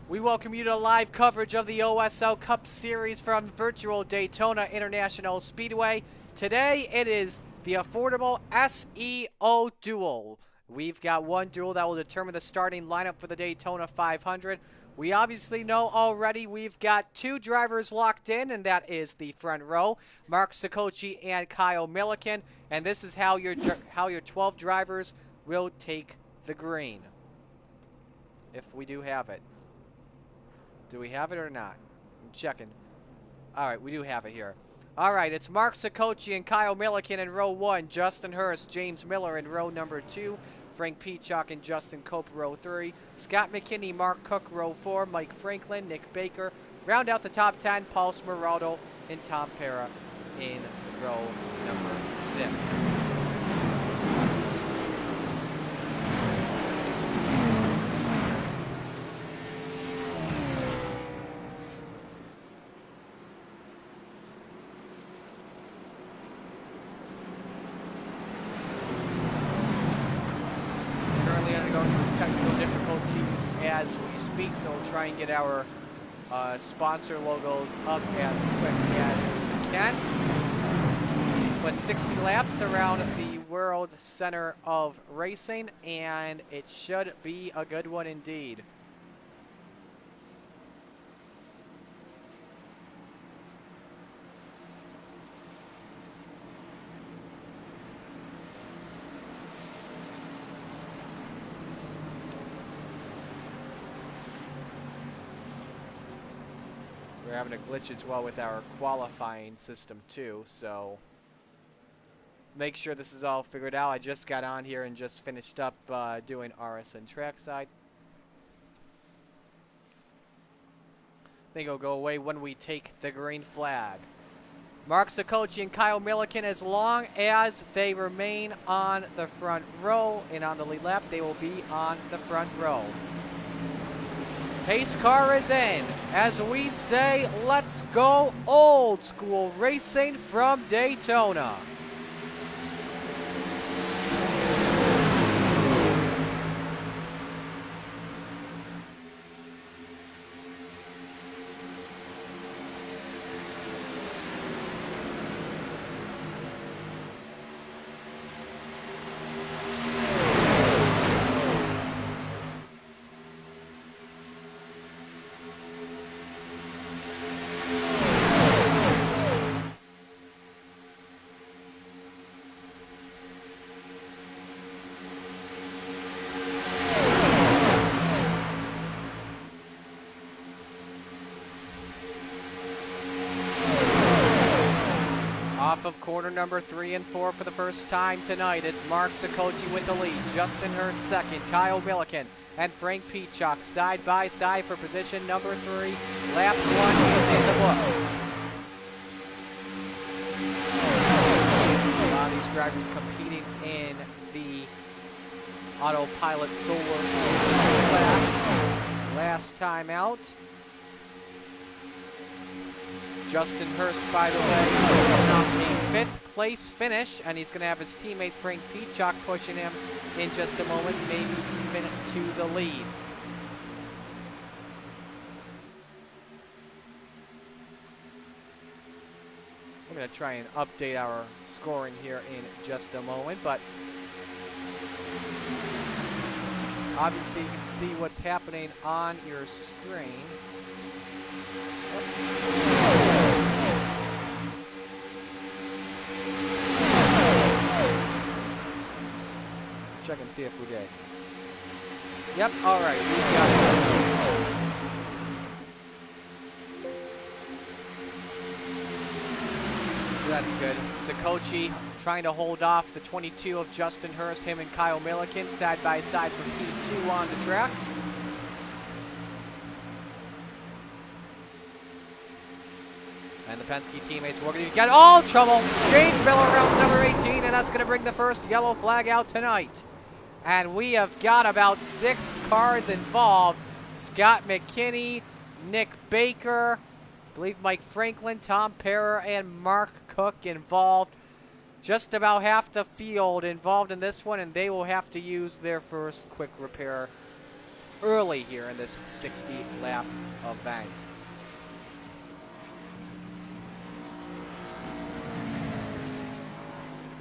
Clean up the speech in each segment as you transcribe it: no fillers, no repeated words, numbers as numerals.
We welcome you to live coverage of the OSL Cup Series from virtual Daytona International Speedway. Today it is the affordable SEO Duel. We've got one duel that will determine the starting lineup for the Daytona 500. We obviously know already we've got two drivers locked in, and that is the front row, Mark Sikochi and Kyle Milliken. And this is how your 12 drivers will take the green, if we do have it. Do we have it or not? I'm checking. All right, we do have it here. All right, it's Mark Sikochi and Kyle Milliken in row 1, Justin Hurst, James Miller in row number 2, Frank Peacock and Justin Cope row 3, Scott McKinney, Mark Cook row 4, Mike Franklin, Nick Baker. Round out the top 10, Paul Smeraldo and Tom Pera in row number 6. Technical difficulties as we speak, so we'll try and get our sponsor logos up as quick as we can. But 60 laps around the World Center of Racing, and it should be a good one indeed. We're having a glitch as well with our qualifying system too, so make sure this is all figured out. I just got on here and just finished up doing RSN trackside. I think it'll go away when we take the green flag. Mark Sikochi and Kyle Milliken, as long as they remain on the front row and on the lead lap, they will be on the front row. Pace car is in. As we say, let's go old school racing from Daytona. Off of corner number 3 and 4 for the first time tonight, it's Mark Sikochi with the lead. Justin Hurst second, Kyle Milliken and Frank Peacock side by side for position number 3. Lap 1 is in the books. A lot of these drivers competing in the autopilot solar lap. Last time out. Justin Hurst, by the way, coming off a 5th place finish, and he's going to have his teammate Frank Peacock pushing him in just a moment, maybe even to the lead. We're going to try and update our scoring here in just a moment, but obviously you can see what's happening on your screen. Check and see if we did. Yep, all right, we've got it. That's good. Sikochi trying to hold off the 22 of Justin Hurst, him and Kyle Milliken side by side for P2 on the track. And the Penske teammates working to get all trouble. James Miller around number 18, and that's going to bring the first yellow flag out tonight. And we have got about 6 cars involved. Scott McKinney, Nick Baker, I believe Mike Franklin, Tom Pera, and Mark Cook involved. Just about half the field involved in this one, and they will have to use their first quick repair early here in this 60-lap event.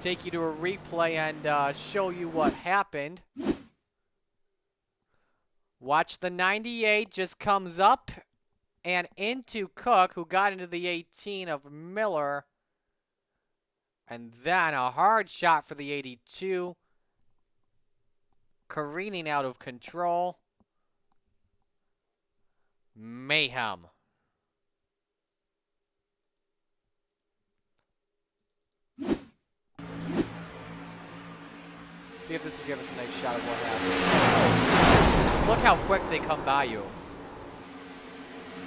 Take you to a replay and show you what happened. Watch the 98 just comes up and into Cook, who got into the 18 of Miller. And then a hard shot for the 82. Careening out of control. Mayhem. See if this can give us a nice shot of what happened. Look how quick they come by you.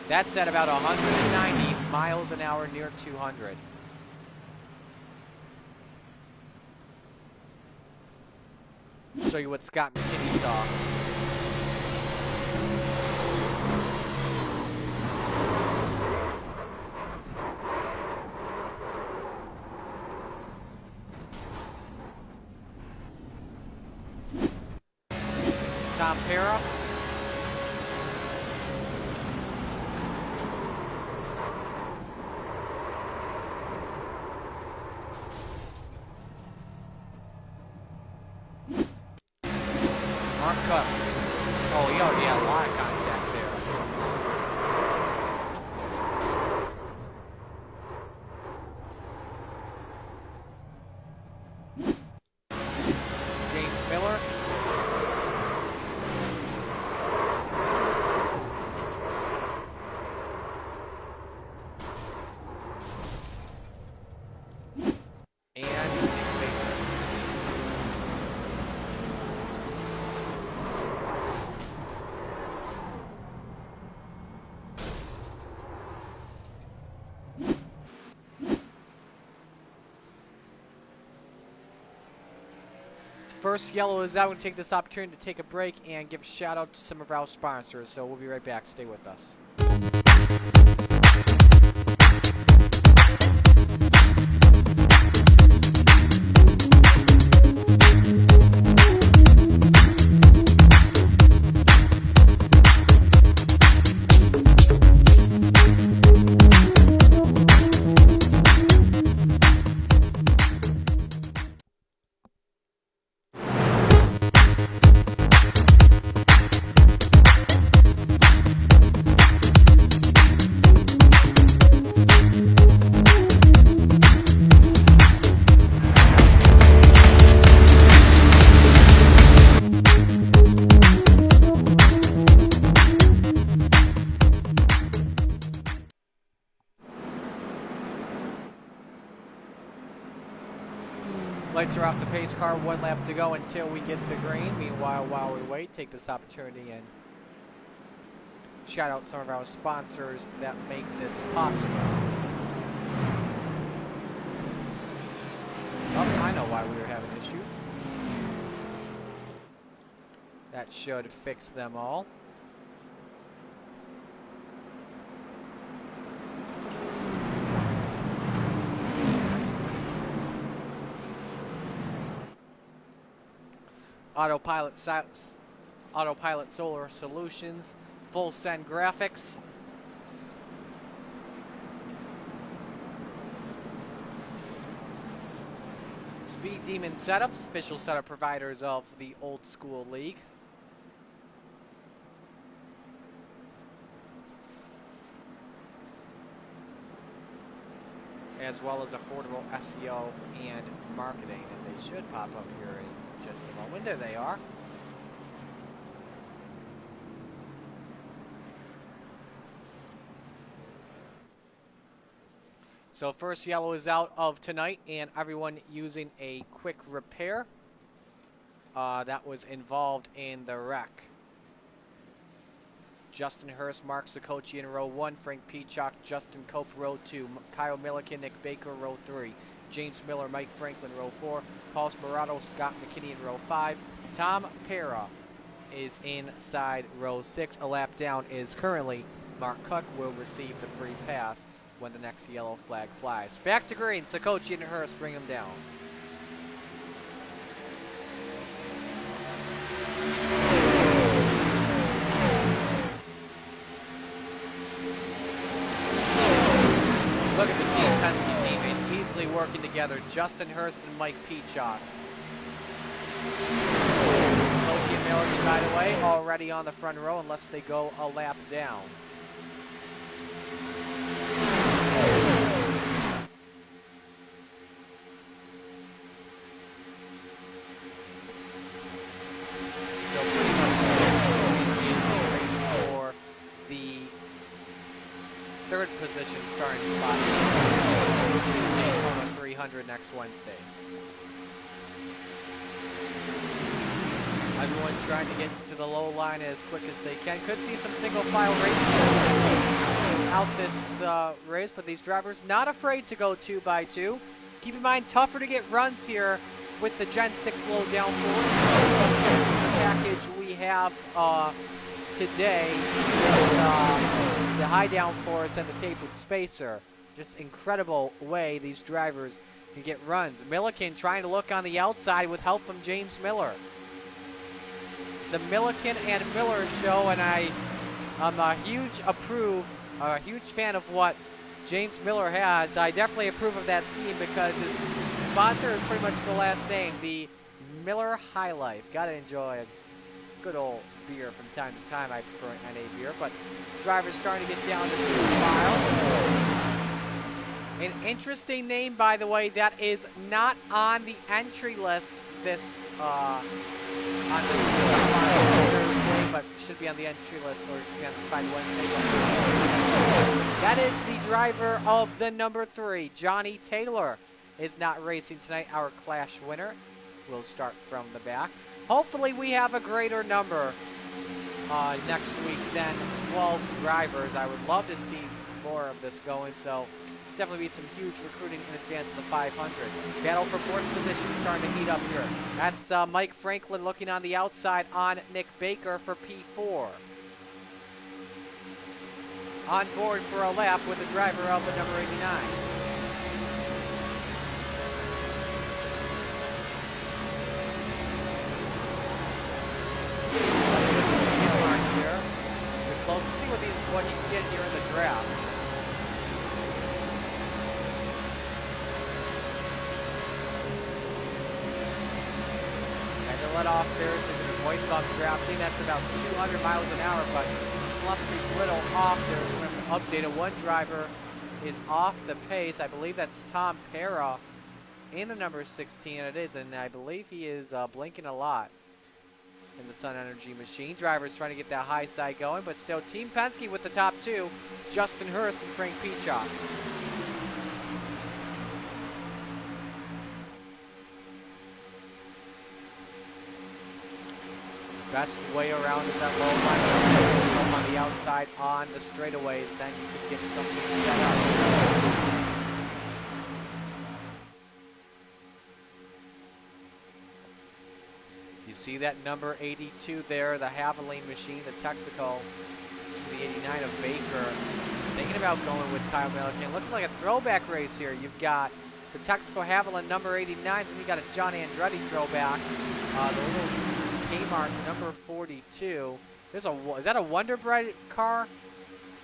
That's at about 190 miles an hour, near 200. Show you what Scott McKinney saw. Tom Para. Mark Cook. Oh, he already had a lot of contact there. James Miller. First yellow is out. We're going to take this opportunity to take a break and give a shout out to some of our sponsors. So we'll be right back. Stay with us. Lights are off the pace car, 1 lap to go until we get the green. Meanwhile, while we wait, take this opportunity and shout out some of our sponsors that make this possible. Oh, I know why we were having issues. That should fix them all. Autopilot Solar Solutions, Full Send Graphics. Speed Demon Setups, official setup providers of the Old School League. As well as affordable SEO and marketing, and they should pop up here in just a moment. There they are. So first yellow is out of tonight, and everyone using a quick repair that was involved in the wreck. Justin Hurst, Mark Sikochi in row 1, Frank Peacock, Justin Cope row 2, Kyle Milliken, Nick Baker row 3, James Miller, Mike Franklin row 4, Paul Sperato, Scott McKinney in row 5, Tom Para is inside row 6. A lap down is currently Mark Cook, will receive the free pass when the next yellow flag flies. Back to green, Sikochi and Hurst bring him down. Look at the Team Penske teammates easily working together. Justin Hurst and Mike Peachock. Kochi and Melody, by the way, already on the front row unless they go a lap down. So pretty much the race for the third position starting spot. Daytona 300 next Wednesday. Everyone trying to get to the low line as quick as they can. Could see some single file racing out this race, but these drivers not afraid to go 2 by 2. Keep in mind, tougher to get runs here with the Gen 6 low downforce package we have today with the high downforce and the tapered spacer. Just incredible way these drivers can get runs. Milliken trying to look on the outside with help from James Miller. The Milliken and Miller show, and I'm a huge fan of what James Miller has. I definitely approve of that scheme because his sponsor is pretty much the last name, the Miller High Life. Gotta enjoy a good old beer from time to time. I prefer an NA beer, but drivers starting to get down to single file. An interesting name, by the way, that is not on the entry list this on this Thursday, but should be on the entry list or to be on this fine Wednesday. That is the driver of the number 3, Johnny Taylor, is not racing tonight. Our Clash winner. We'll start from the back. Hopefully, we have a greater number next week than 12 drivers. I would love to see more of this going. So. Definitely be some huge recruiting in advance of the 500. Battle for 4th position starting to heat up here. That's Mike Franklin looking on the outside on Nick Baker for P4. On board for a lap with the driver of the number 89. Skid marks here. We're close to see what you can get here in the draft. Let off there, so there's a white bump drafting. That's about 200 miles an hour, but telemetry's a little off there, so we're going to have to update it. One driver is off the pace. I believe that's Tom Pera in the number 16. It is, and I believe he is blinking a lot in the Sun Energy machine. Driver's trying to get that high side going, but still Team Penske with the top 2, Justin Hurst and Frank Peachock. Best way around is that low line on the outside on the straightaways. Then you could get something set up. You see that number 82 there, the Haviland machine, the Texaco. It's the 89 of Baker. Thinking about going with Kyle Milliken. Looking like a throwback race here. You've got the Texaco Haviland number 89. Then you got a John Andretti throwback. The little Kmart number 42. Is that a Wonder Bread car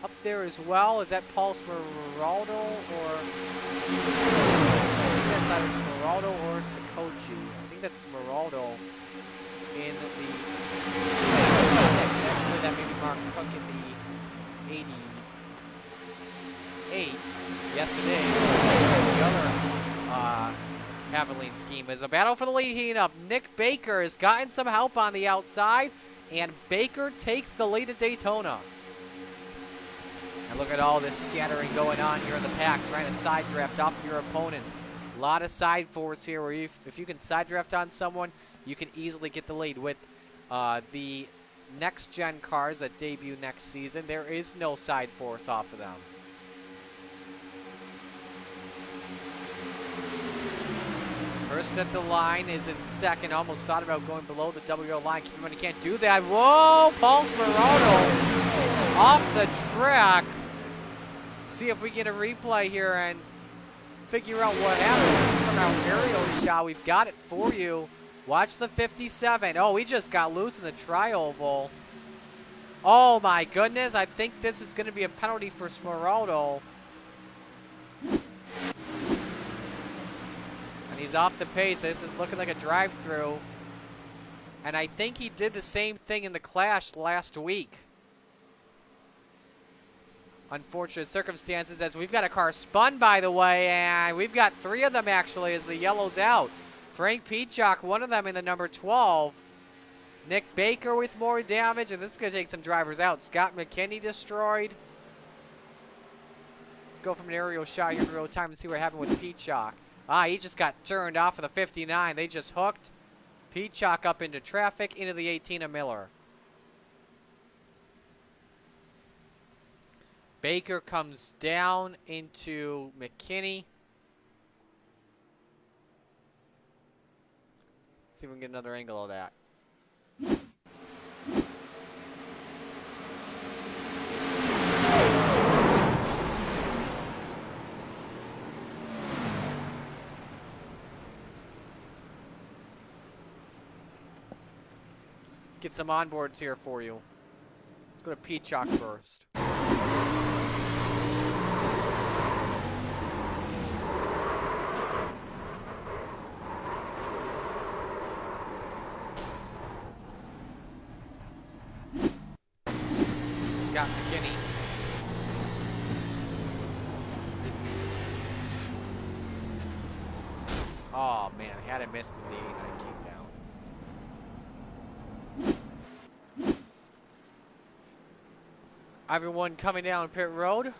up there as well? Is that Paul Smeraldo or I think that's either Smeraldo or Sikochi. I think that's Smeraldo in the 86. Actually, that may be Mark Cook in the 88. Yes, it is. The other Haviland scheme is a battle for the lead heating up. Nick Baker has gotten some help on the outside, and Baker takes the lead at Daytona. And look at all this scattering going on here in the pack, trying to side draft off of your opponent. A lot of side force here where if you can side draft on someone, you can easily get the lead. With the next-gen cars that debut next season, there is no side force off of them. Hurst at the line is in second. Almost thought about going below the WO line. Keep in mind, you can't do that. Whoa! Paul Smeraldo off the track. See if we get a replay here and figure out what happened. This is from our aerial shot. We've got it for you. Watch the 57. Oh, we just got loose in the tri-oval. Oh, my goodness. I think this is going to be a penalty for Smeraldo. And he's off the pace. This is looking like a drive-through. And I think he did the same thing in the Clash last week. Unfortunate circumstances as we've got a car spun, by the way, and we've got 3 of them actually as the yellow's out. Frank Peacock, one of them in the number 12. Nick Baker with more damage, and this is going to take some drivers out. Scott McKinney destroyed. Let's go from an aerial shot here in real time and see what happened with Peacock. He just got turned off of the 59. They just hooked Peacock up into traffic into the 18 of Miller. Baker comes down into McKinney. See if we can get another angle of that. Get some onboards here for you. Let's go to Peacock first. Scott McKinney. Oh man, I had it missed in the 89 came down. Everyone coming down pit road.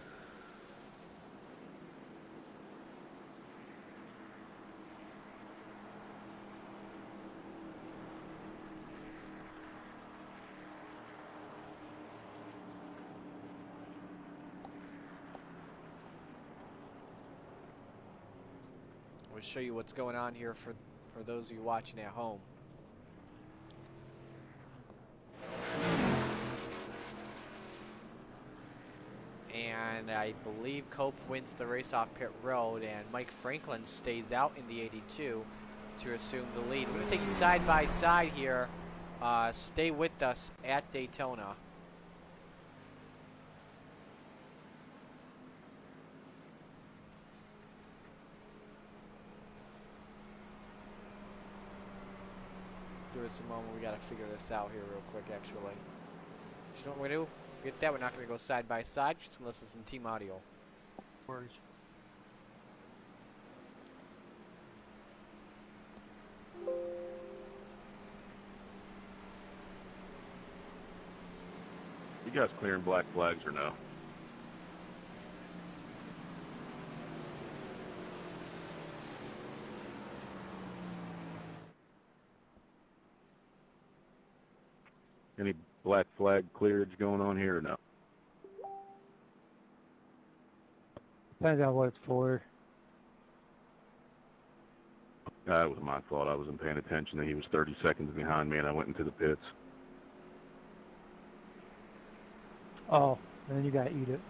We'll show you what's going on here for those of you watching at home. And I believe Cope wins the race off pit road, and Mike Franklin stays out in the 82 to assume the lead. We're going to take you side by side here. Stay with us at Daytona. Give us a moment. We got to figure this out here real quick, actually. You know what we're going to do? Forget that. We're not going to go side by side. Just going to listen to some team audio. Words. You guys clearing black flags or no? Any black flag clearage going on here or no? Depends on what it's for. That was my fault. I wasn't paying attention that he was 30 seconds behind me and I went into the pits. Oh, and then you gotta eat it.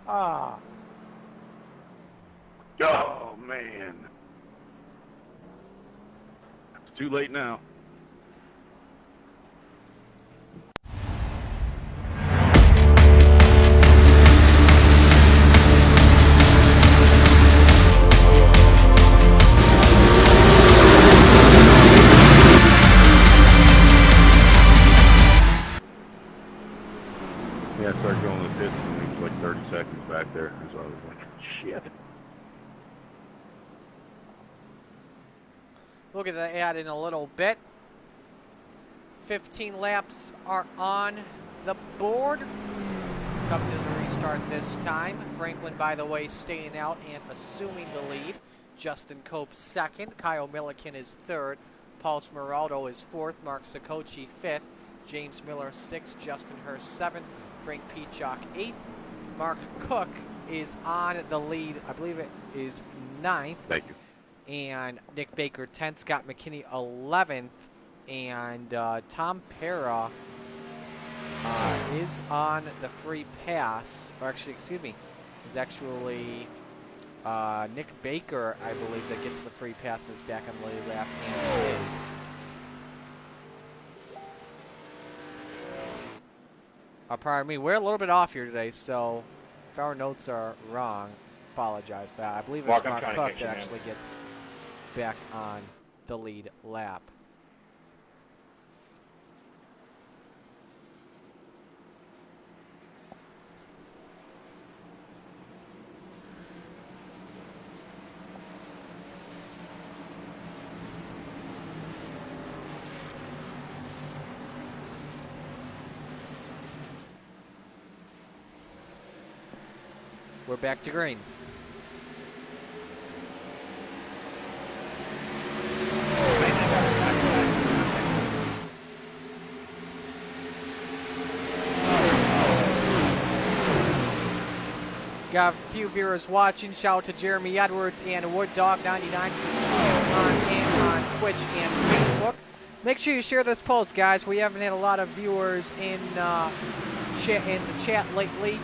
Ah. Oh, man. It's too late now. Yeah, I started going to the pits and he was like 30 seconds back there. So I was like, shit. Look at the ad in a little bit. 15 laps are on the board. Coming to the restart this time. Franklin, by the way, staying out and assuming the lead. Justin Cope second. Kyle Milliken is third. Paul Smeraldo is fourth. Mark Sikochi fifth. James Miller sixth. Justin Hurst seventh. Frank Peacock eighth. Mark Cook is on the lead. I believe it is ninth. Thank you. And Nick Baker 10th, Scott McKinney 11th, and Tom Pera is on the free pass, or actually, excuse me, it's actually Nick Baker, I believe, that gets the free pass and is back on the left hand is. Pardon me, we're a little bit off here today, so if our notes are wrong, apologize for that. I believe it's Mark, I'm Mark trying to Cook catch you, that man. actually gets back on the lead lap. We're back to green. Got a few viewers watching. Shout out to Jeremy Edwards and Wood Dog 99 on Twitch and Facebook. Make sure you share this post, guys. We haven't had a lot of viewers in the chat lately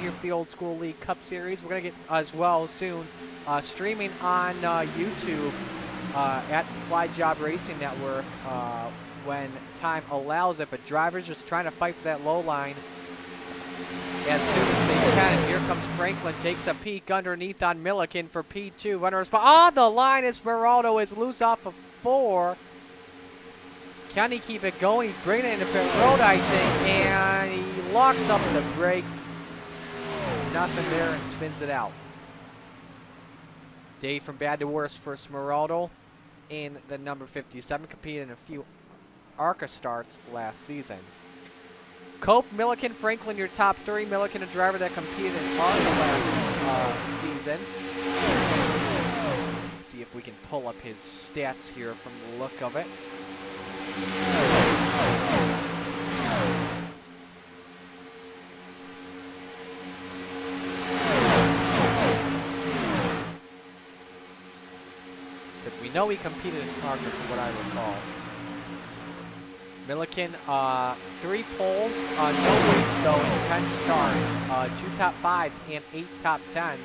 here for the Old School League Cup Series. We're gonna get as well soon streaming on YouTube at the Fly Job Racing Network when time allows it. But drivers just trying to fight for that low line as soon as they can. And here comes Franklin, takes a peek underneath on Milliken for P2. Runner spot on the line. Esmeraldo is loose off of 4. Can he keep it going? He's bringing it into pit road, I think, and he locks up the brakes. Nothing there and spins it out. Day from bad to worse for Esmeraldo in the number 57. Competed in a few ARCA starts last season. Cope, Milliken, Franklin, your top 3. Milliken, a driver that competed in ARCA last season. Let's see if we can pull up his stats here from the look of it. Because we know he competed in ARCA from what I recall. Milliken, 3 poles, no wins though in 10 starts, 2 top 5s and 8 top 10s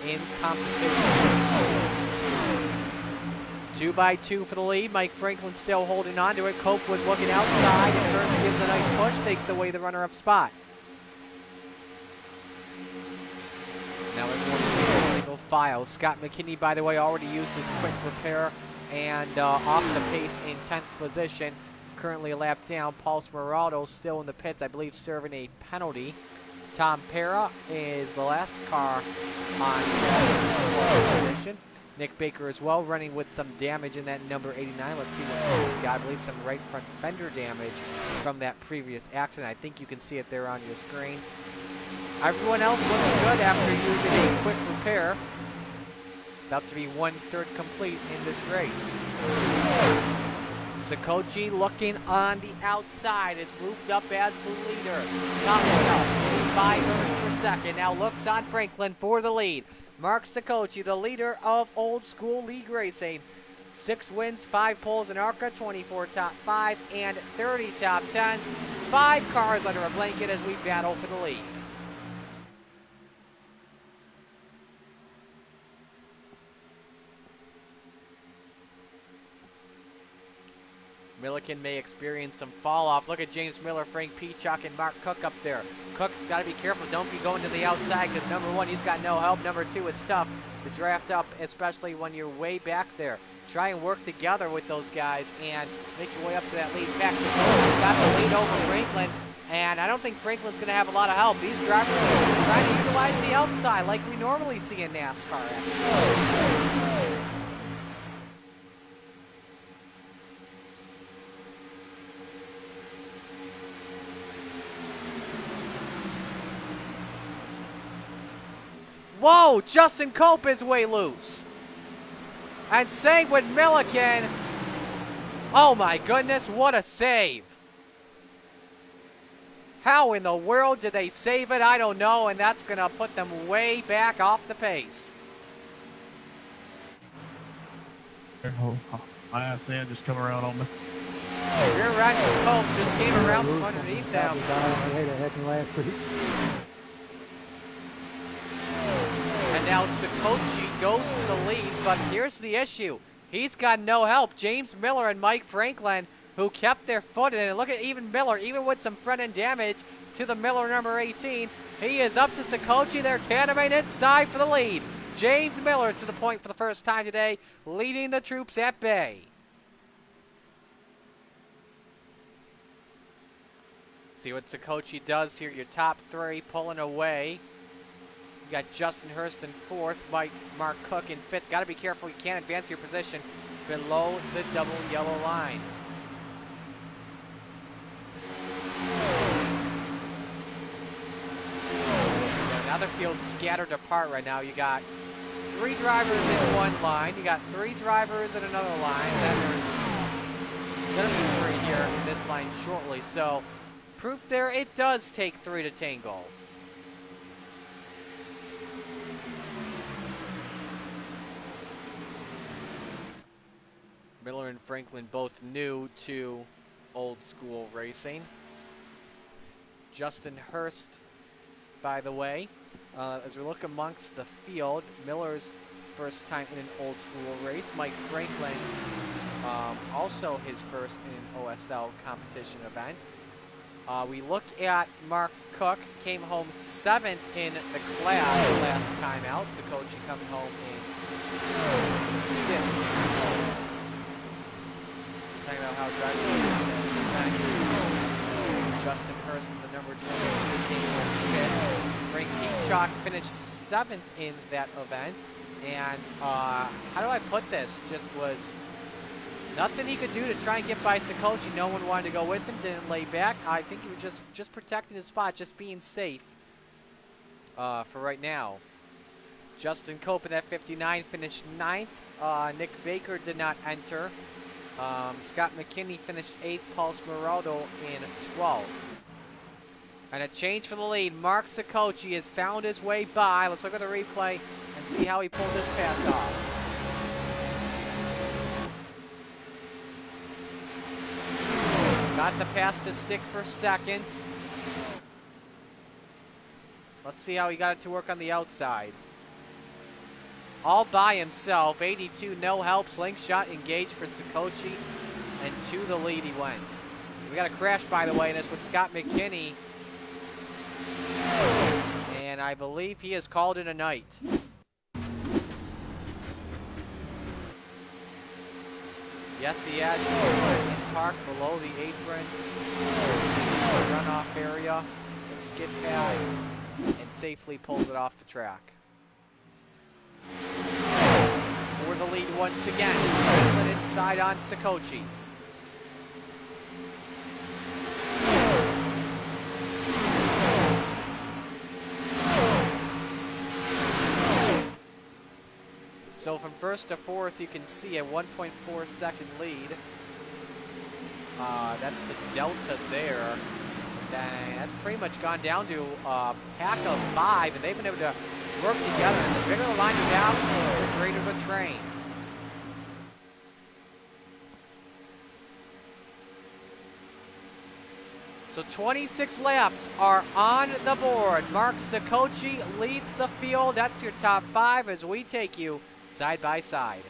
in competition. 2 by 2 for the lead. Mike Franklin still holding on to it. Cope was looking outside and Hurst gives a nice push, takes away the runner-up spot. Now everyone's in single file. Scott McKinney, by the way, already used his quick repair and off the pace in 10th position. Currently a lap down. Paul Smeraldo still in the pits, I believe, serving a penalty. Tom Pera is the last car on position. Nick Baker as well, running with some damage in that number 89. Let's see what he's got. I believe some right front fender damage from that previous accident. I think you can see it there on your screen. Everyone else looking good after using a quick repair. About to be 1/3 complete in this race. Sakochi looking on the outside. It's moved up as the leader. Top 5 Hurst per second. Now looks on Franklin for the lead. Mark Sakochi, the leader of Old School League Racing. 6 wins, 5 poles in ARCA, 24 top 5s, and 30 top 10s. 5 cars under a blanket as we battle for the lead. Milliken may experience some fall off. Look at James Miller, Frank Peacock, and Mark Cook up there. Cook's got to be careful. Don't be going to the outside because number 1, he's got no help. Number 2, it's tough to draft up, especially when you're way back there. Try and work together with those guys and make your way up to that lead. Max Sakochi's got the lead over Franklin, and I don't think Franklin's going to have a lot of help. These drivers are trying to utilize the outside like we normally see in NASCAR, actually. Whoa, Justin Cope is way loose. And same with Milliken. Oh my goodness, what a save. How in the world did they save it? I don't know, and that's going to put them way back off the pace. I just come around on me. Rear end Cope just came around from underneath them. And now Sakochi goes to the lead, but here's the issue. He's got no help. James Miller and Mike Franklin who kept their foot in it. And look at even Miller, even with some front end damage to the Miller number 18. He is up to Sikochi. They're tandeming inside for the lead. James Miller to the point for the first time today, leading the troops at bay. See what Sikochi does here. Your top three pulling away. You got Justin Hurst in fourth, Mark Cook in fifth. Got to be careful. You can't advance your position below the double yellow line. Another field scattered apart right now. You got 3 drivers in one line. You got 3 drivers in another line. Then there's going to be 3 here in this line shortly. So proof there, it does take 3 to tango. Miller and Franklin both new to old school racing. Justin Hurst, by the way, as we look amongst the field, Miller's first time in an old school race. Mike Franklin, also his first in an OSL competition event. We look at Mark Cook, came home 7th in the class last time out. Sikochi coming home in 6th. Talking about how driving Justin Hurst in the number 22 came home 5th. Frank Peachock finished 7th in that event. And how do I put this? Just was nothing he could do to try and get by Sikochi. No one wanted to go with him, didn't lay back. I think he was just protecting his spot, just being safe for right now. Justin Cope in that 59 finished 9th. Nick Baker did not enter. Scott McKinney finished 8th. Paul Smeraldo in 12th. And a change for the lead. Mark Sikochi has found his way by. Let's look at the replay and see how he pulled this pass off. Got the pass to stick for second. Let's see how he got it to work on the outside. All by himself, 82, no help, slingshot engaged for Sikochi, and to the lead he went. We got a crash, by the way, and it's with Scott McKinney. And I believe he has called it a night. Yes, he has. In park below the apron, runoff area, and skid pad, and safely pulls it off the track. For the lead once again, Franklin inside on Sikochi. So from first to fourth, you can see a 1.4 second lead. That's the delta there. And that's pretty much gone down to a pack of 5, and they've been able to work together. And the bigger the line you have, the greater the train. So 26 laps are on the board. Mark Sikochi leads the field. That's your top 5 as we take you side by side.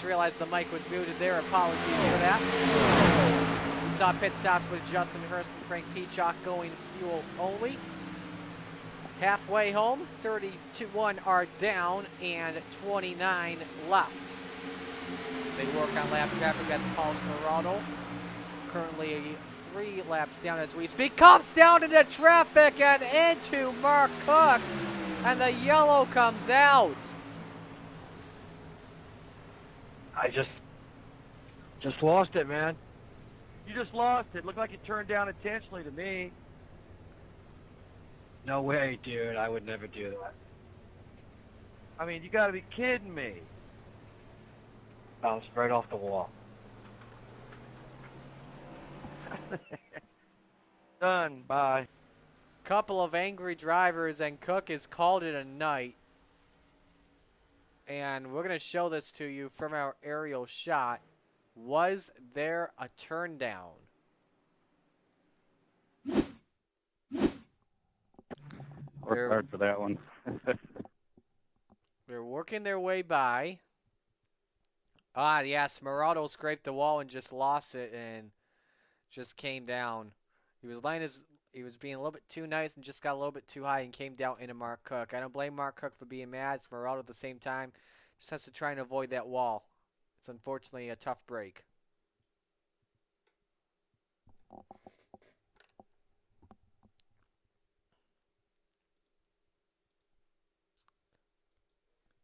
just realized the mic was muted there. Apologies for that. We saw pit stops with Justin Hurst and Frank Peacock going fuel only. Halfway home, 31 are down and 29 left. As they work on lap traffic at Paul Smeraldo. Currently 3 laps down as we speak. Comes down into traffic and into Mark Cook. And the yellow comes out. I just lost it, man. You just lost it. Looked like you turned down intentionally to me. No way, dude. I would never do that. I mean, you gotta be kidding me. Bounced right off the wall. Done. Bye. Couple of angry drivers, and Cook has called it a night. And we're going to show this to you from our aerial shot. Was there a turn down? Worked hard for that one. They're working their way by. Ah, yeah, Smeraldo scraped the wall and just lost it and just came down. He was being a little bit too nice and just got a little bit too high and came down into Mark Cook. I don't blame Mark Cook for being mad. Smeraldo at the same time just has to try and avoid that wall. It's unfortunately a tough break.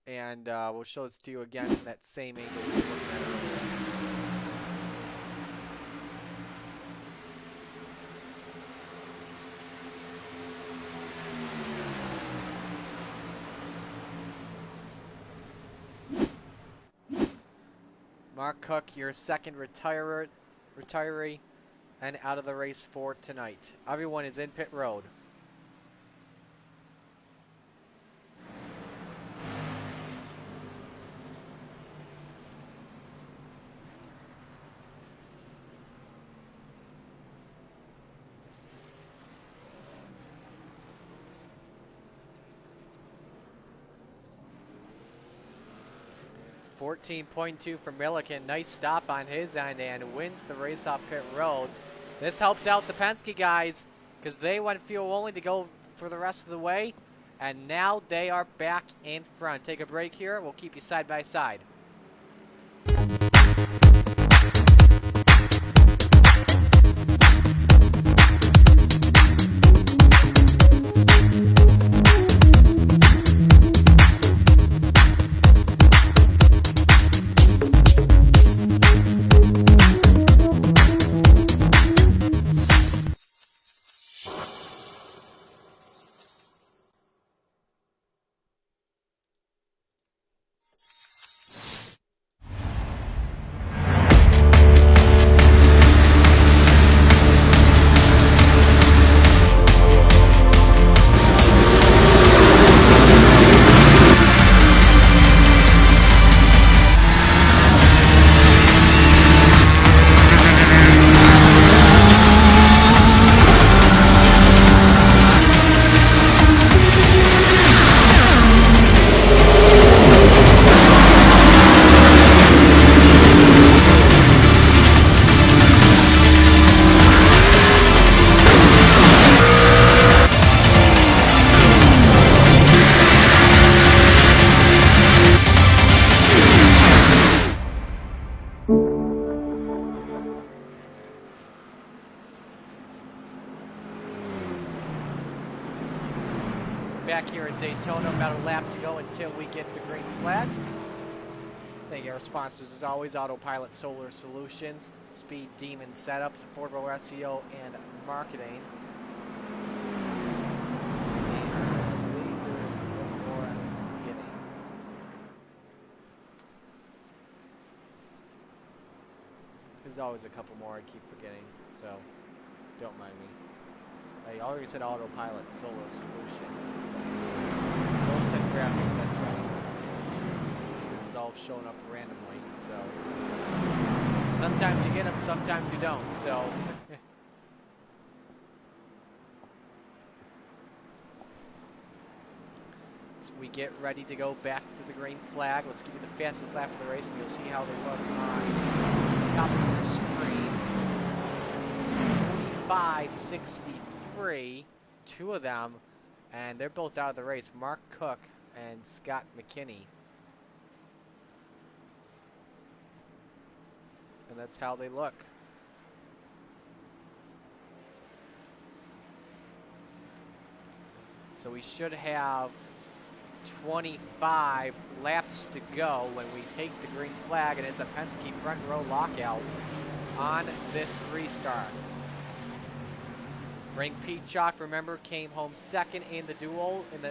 And we'll show this to you again from that same angle we were looking at earlier. Mark Cook, your second retiree and out of the race for tonight. Everyone is in pit road. .2 for Milliken. Nice stop on his end and wins the race off pit road. This helps out the Penske guys because they went fuel only to go for the rest of the way. And now they are back in front. Take a break here. We'll keep you side by side. Back here at Daytona, about a lap to go until we get the green flag. Thank you, our sponsors as always, Autopilot Solar Solutions, Speed Demon Setups, Affordable SEO and Marketing. And I believe there's one more I'm forgetting. There's always a couple more I keep forgetting, so don't mind me. I already said Autopilot Solar Solutions. Ghost and graphics, that's right. This is all showing up randomly, so sometimes you get them, sometimes you don't. So we get ready to go back to the green flag. Let's give you the fastest lap of the race, and you'll see how they look on the top of your screen. 45.63, two of them, and they're both out of the race. Mark Cook and Scott McKinney. And that's how they look. So we should have 25 laps to go when we take the green flag, and it's a Penske front row lockout on this restart. Frank Peacock, remember, came home second in the duel, in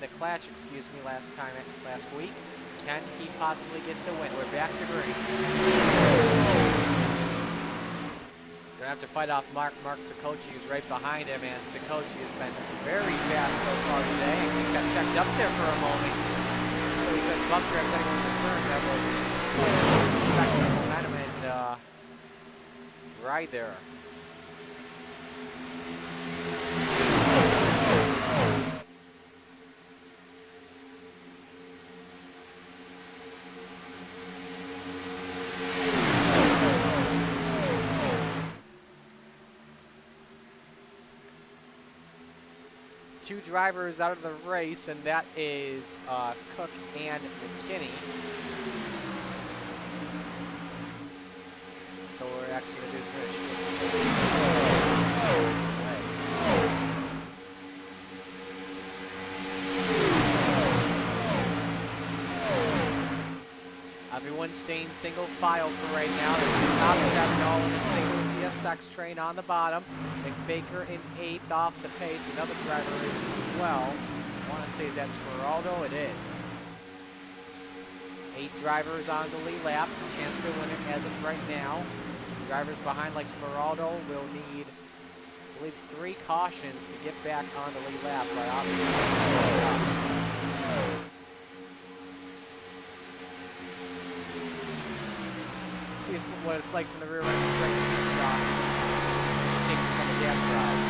the clash, excuse me, last week. Can he possibly get the win? We're back to green. Gonna have to fight off Mark Sikochi, who's right behind him, and Sikochi has been very fast so far today. And he's got checked up there for a moment. So he got bump tracks anyone in return that will affect the momentum and ride there. Two drivers out of the race, and that is Cook and McKinney. So we're actually going to do some Everyone's staying single file for right now. There's the top seven all in a single CSX train on the bottom. McBaker in 8th off the pace. Another driver is as well. I want to say, is that Smeraldo? It is. 8 drivers on the lead lap. Chance to win it as of right now. Drivers behind like Smeraldo will need, I believe, 3 cautions to get back on the lead lap, but obviously see, it's what it's like from the rear end straight to the shot. Taking from the gas ride.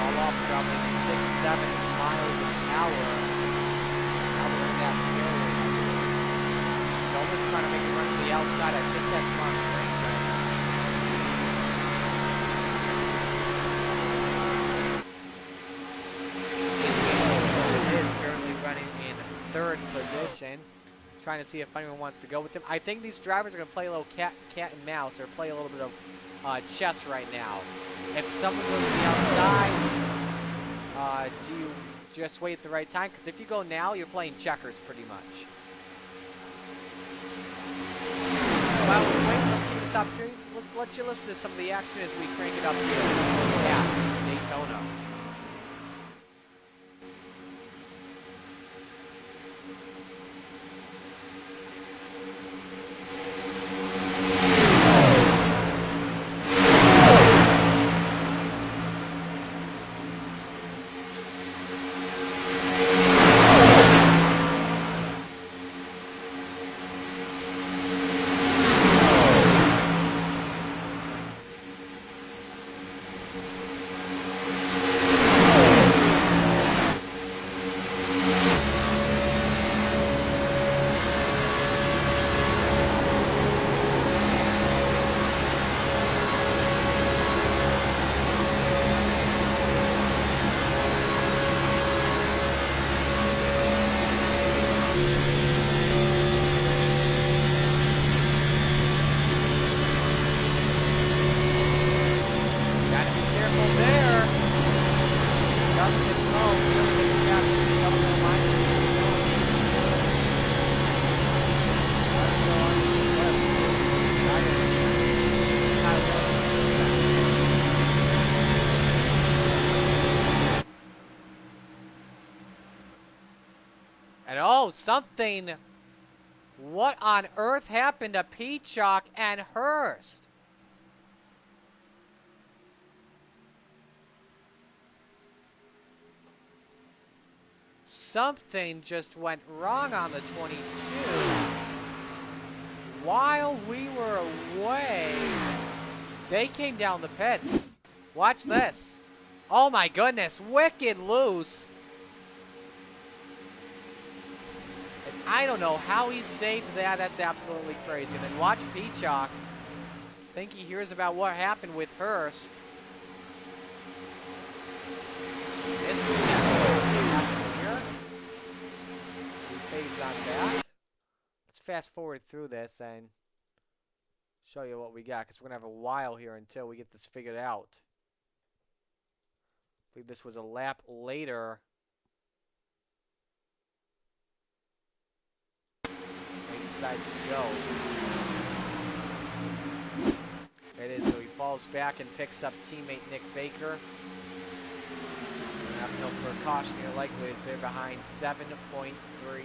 All off probably 6-7 miles an hour. Now we're in that tailwind. Someone's trying to make a run to the outside. I think that's Mark Frank right now. It is currently running in 3rd position. Trying to see if anyone wants to go with him. I think these drivers are going to play a little cat and mouse, or play a little bit of chess right now. If someone goes to the outside, do you just wait at the right time? Because if you go now, you're playing checkers pretty much. While we wait, let's give you this opportunity. Let's let you listen to some of the action as we crank it up here at Daytona. And oh, something. What on earth happened to Peacock and Hurst? something just went wrong on the 22. While we were away, they came down the pits. Watch this. Oh my goodness, wicked loose. And I don't know how he saved that. That's absolutely crazy. And then watch Peacock. I think he hears about what happened with Hurst. This is happening here. He fades on back. Let's fast forward through this and show you what we got, because we're going to have a while here until we get this figured out. I believe this was a lap later. He decides to go. It is, so he falls back and picks up teammate Nick Baker. And after no precautionary likely is they're behind 7.3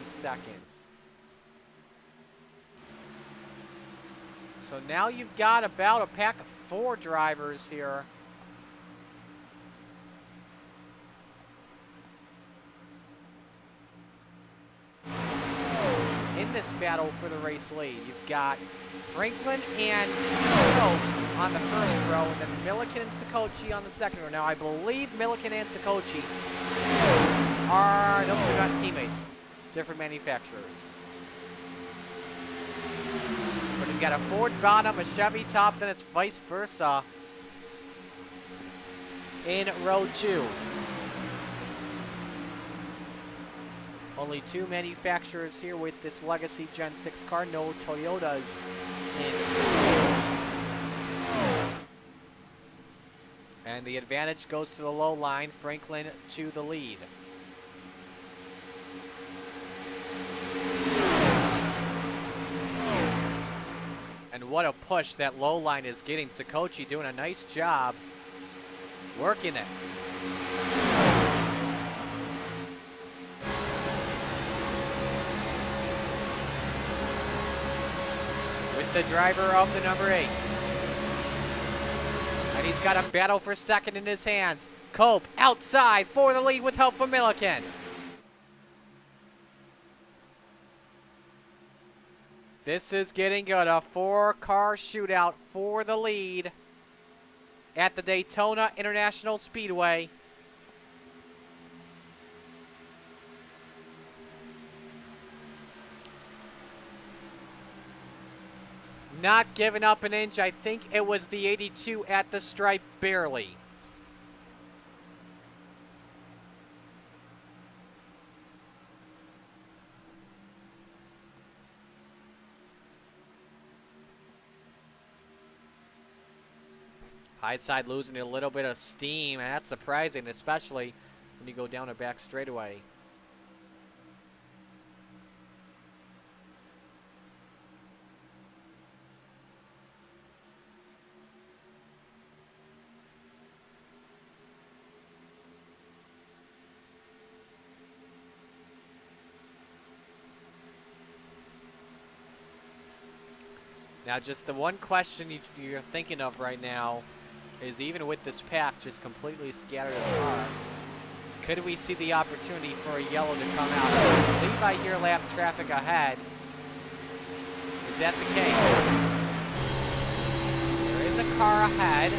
seconds. So now you've got about a pack of 4 drivers here. In this battle for the race lead, you've got Franklin and Hill on the first row, and then Milliken and Sikochi on the second row. Now, I believe Milliken and Sikochi are, no, they're not teammates, different manufacturers. But you've got a Ford bottom, a Chevy top, then it's vice versa in row 2. Only 2 manufacturers here with this Legacy Gen 6 car, no Toyotas in. And the advantage goes to the low line, Franklin to the lead. And what a push that low line is getting. Sikochi doing a nice job working it. With the driver of the number 8. And he's got a battle for second in his hands. Cope outside for the lead with help from Milliken. This is getting good. A 4-car shootout for the lead at the Daytona International Speedway. Not giving up an inch. I think it was the 82 at the stripe, barely. High side losing a little bit of steam, and that's surprising, especially when you go down a back straightaway. Now, just the one question you're thinking of right now is, even with this pack just completely scattered apart, could we see the opportunity for a yellow to come out? I believe I hear lap traffic ahead. Is that the case? There is a car ahead.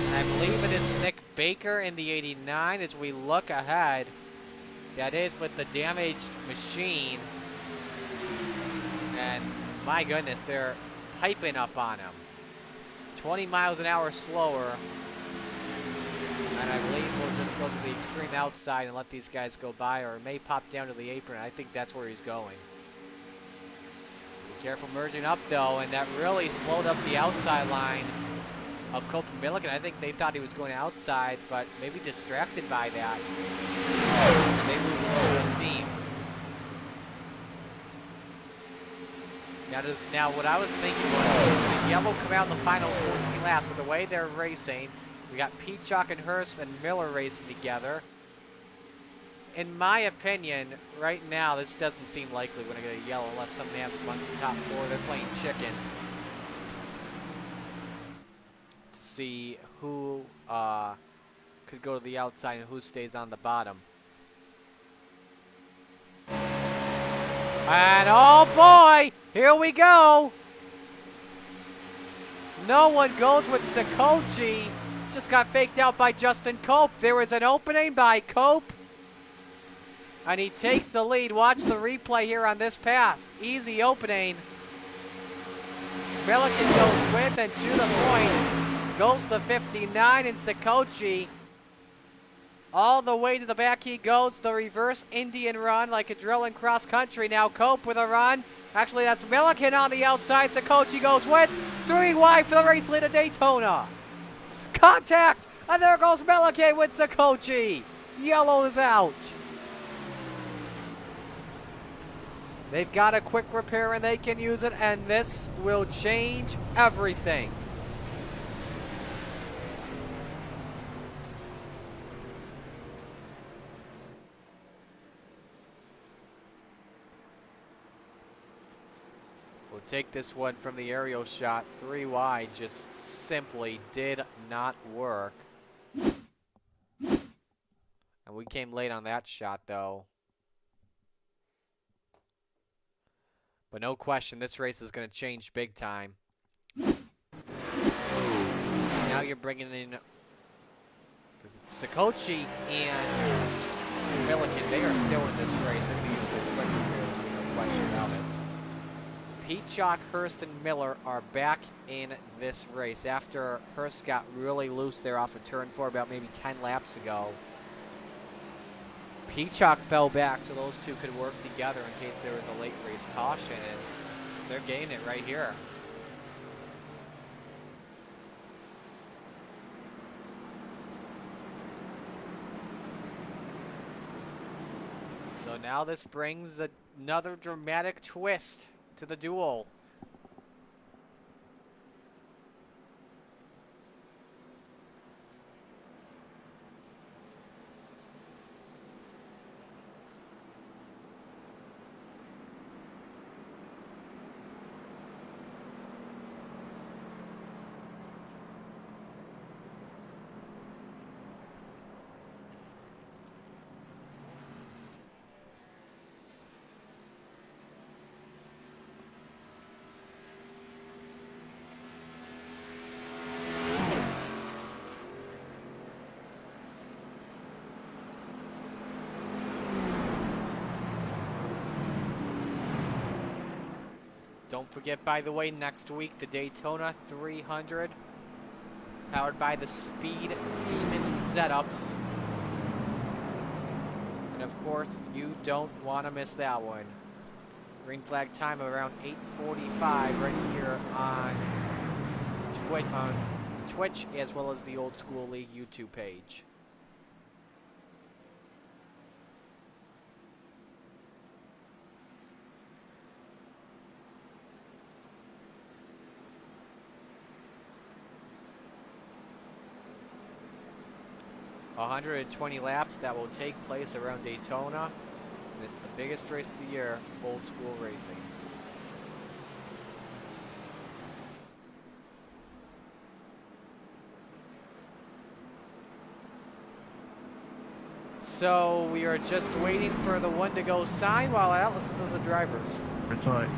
And I believe it is Nick Baker in the 89 as we look ahead. That is with the damaged machine. And my goodness, they're piping up on him. 20 miles an hour slower. And I believe we'll just go to the extreme outside and let these guys go by, or it may pop down to the apron. I think that's where he's going. Be careful merging up, though, and that really slowed up the outside line of Cope and Milliken. I think they thought he was going outside, but maybe distracted by that. They lose a little bit of steam. Now, what I was thinking was, the yellow come out in the final 14 laps. With the way they're racing, we got Peacock and Hurst and Miller racing together. In my opinion, right now, this doesn't seem likely we're going to get a yellow unless something happens amongst the top 4. They're playing chicken to see who could go to the outside and who stays on the bottom. And oh boy, here we go. No one goes with Sikochi. Just got faked out by Justin Cope. There was an opening by Cope. And he takes the lead. Watch the replay here on this pass. Easy opening. Milliken goes with and to the point. Goes to 59 and Sikochi. All the way to the back he goes. The reverse Indian run like a drill in cross country. Now Cope with a run. Actually, that's Milliken on the outside. Sikochi goes with 3 wide for the race lead at Daytona. Contact! And there goes Milliken with Sikochi. Yellow is out. They've got a quick repair and they can use it, and this will change everything. We'll take this one from the aerial shot. 3 wide just simply did not work. And we came late on that shot, though. But no question, this race is going to change big time. Now you're bringing in Sikochi and Milliken. They are still in this race. They're going to use their quick repairs, no question about it. Peacock, Hurst, and Miller are back in this race after Hurst got really loose there off of turn 4 about maybe 10 laps ago. Peacock fell back so those two could work together in case there was a late race caution, and they're gaining it right here. So now this brings another dramatic twist to the duel. Don't forget, by the way, next week, the Daytona 300, powered by the Speed Demon setups. And of course, you don't want to miss that one. Green flag time around 8:45 right here on Twitch, as well as the Old School League YouTube page. $120 laps that will take place around Daytona, and it's the biggest race of the year for Old School racing. So we are just waiting for the one to go sign while Atlas is of the drivers. That's right.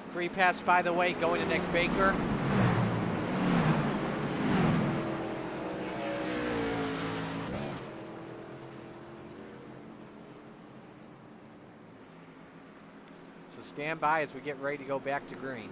Free pass, by the way, going to Nick Baker. So stand by as we get ready to go back to green.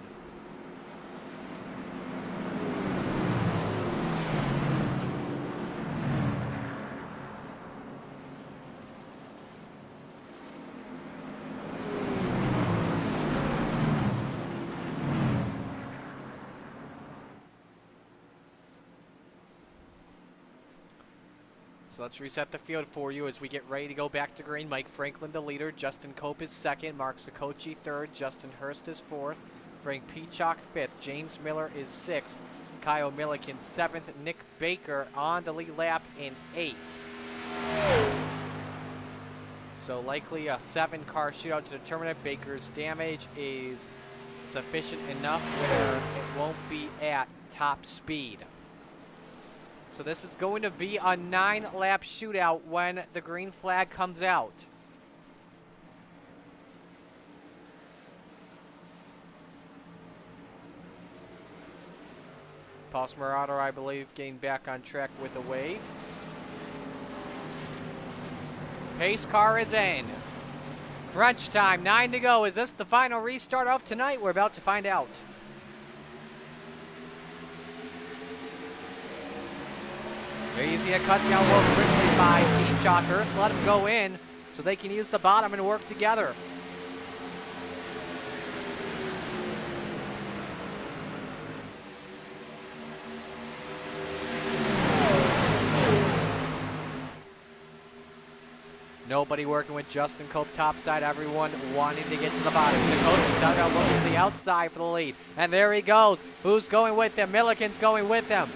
So let's reset the field for you as we get ready to go back to green. Mike Franklin, the leader. Justin Cope is second. Mark Sikochi third. Justin Hurst is fourth. Frank Peacock fifth. James Miller is sixth. Kyle Milliken seventh. Nick Baker on the lead lap in eighth. So likely a 7-car shootout to determine if Baker's damage is sufficient enough where it won't be at top speed. So this is going to be a 9-lap shootout when the green flag comes out. Paul Smerado, I believe, getting back on track with a wave. Pace car is in. Crunch time, 9 to go. Is this the final restart of tonight? We're about to find out. There you see a cut down real quickly by Peacock. Hurst let him go in so they can use the bottom and work together. Nobody working with Justin Cope topside. Everyone wanting to get to the bottom. Sikochi dugout looking to the outside for the lead. And there he goes. Who's going with him? Milliken's going with him.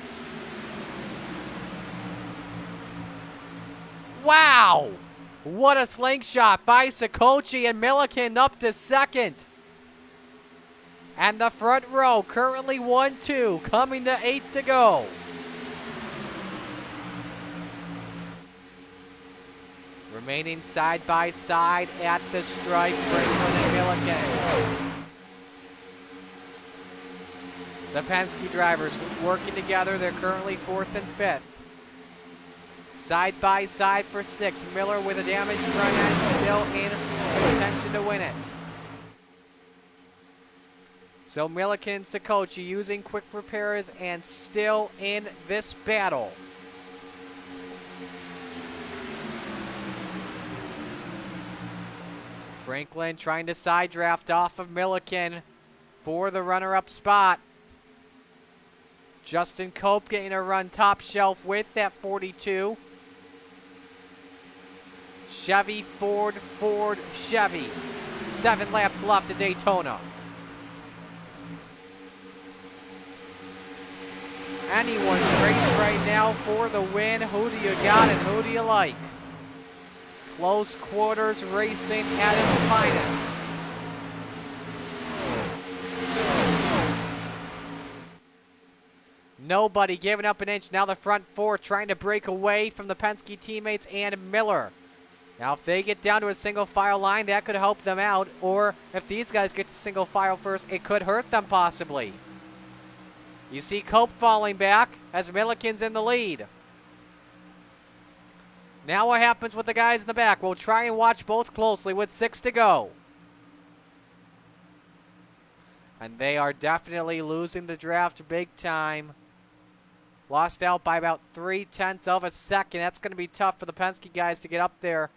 Wow! What a slingshot by Sikochi, and Milliken up to second. And the front row currently 1-2, coming to 8 to go. Remaining side by side at the stripe, Franklin and Milliken. The Penske drivers working together. They're currently 4th and 5th. Side by side for 6. Miller with a damaged front end, still in contention to win it. So Milliken, Sikochi using quick repairs and still in this battle. Franklin trying to side draft off of Milliken for the runner-up spot. Justin Cope getting a run top shelf with that 42. Chevy, Ford, Ford, Chevy. 7 laps left at Daytona. Anyone race right now for the win. Who do you got and who do you like? Close quarters racing at its finest. Nobody giving up an inch. Now the front 4 trying to break away from the Penske teammates and Miller. Now if they get down to a single file line, that could help them out. Or if these guys get to single file first, it could hurt them possibly. You see Cope falling back as Milliken's in the lead. Now what happens with the guys in the back? We'll try and watch both closely with 6 to go. And they are definitely losing the draft big time. Lost out by about 0.3 of a second. That's going to be tough for the Penske guys to get up there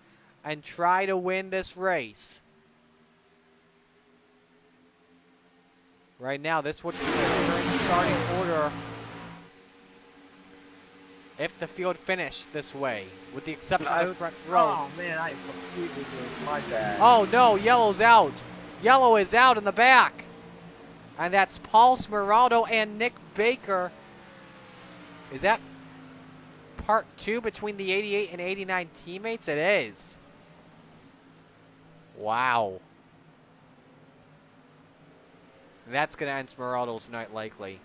and try to win this race. Right now, this would be the current starting order if the field finished this way, with the exception of the front row. Oh, man, I completely missed. My bad. Oh, no, yellow's out. Yellow is out in the back. And that's Paul Smeraldo and Nick Baker. Is that part 2 between the 88 and 89 teammates? It is. Wow. And that's going to end Smeraldo's night likely.